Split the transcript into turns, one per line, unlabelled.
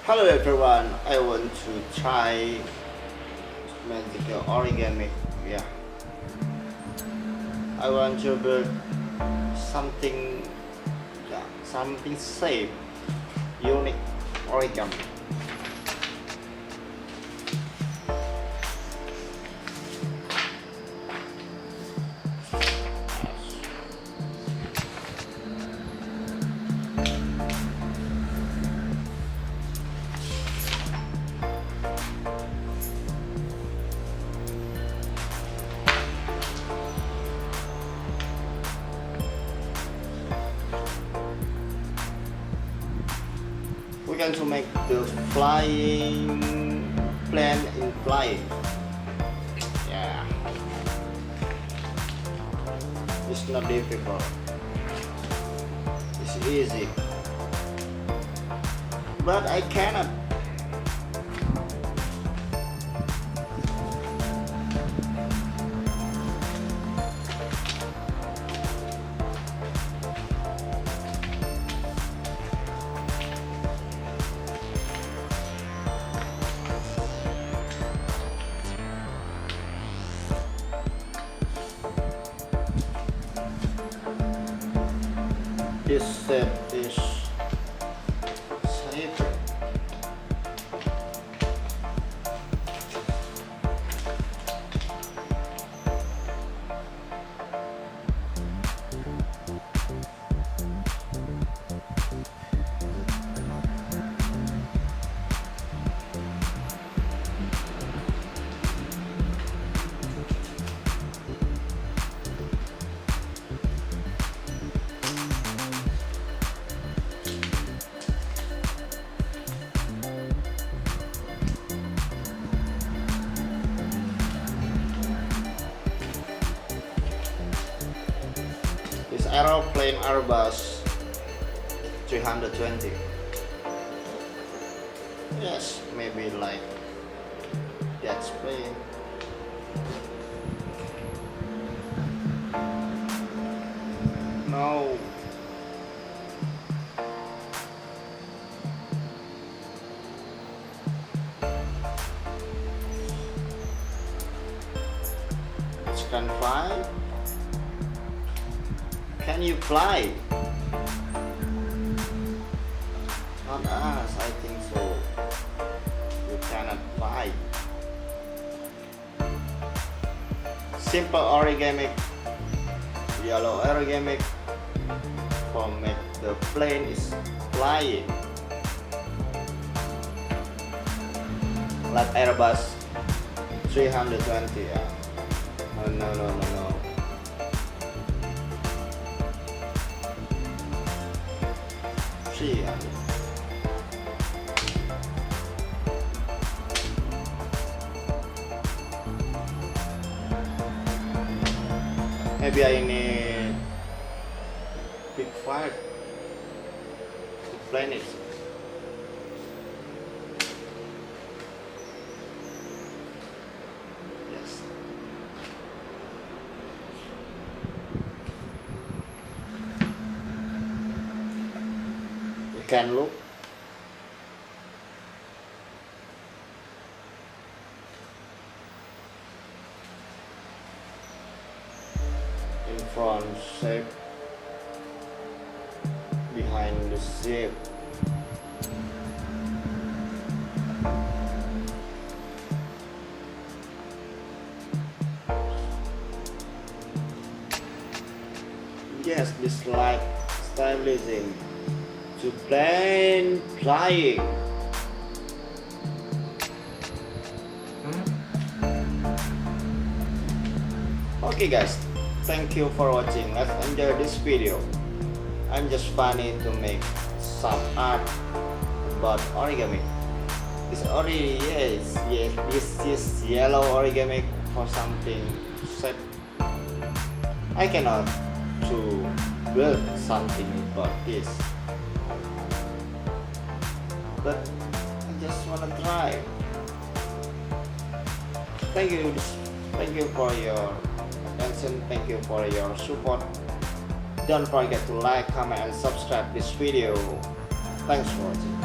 Hello everyone, I want to try magical origami. Yeah, I want to build something, yeah, something safe, unique origami. We're going to make the flying plane in flying. Yeah, it's not difficult. It's easy, but I cannot. This set is safe. This aeroplane Airbus 320. Yes, maybe like that plane. No. It can fly. Can you fly? Not us, I think so. You cannot fly. Simple origami, yellow origami for make the plane is flying. Like Airbus 320. Yeah. Oh, no. Maybe I need big fire to plan it. Yes. You can look. In front shape, behind the shape. Yes, this like stylizing to plane flying. Okay guys, thank you for watching. Let's enjoy this video. I'm just funny to make some art about origami. This this is yellow origami for something set. I cannot to build something about this, but I just wanna try. Thank you for your attention. Thank you for your support. Don't forget to like, comment, and subscribe this video. Thanks for watching.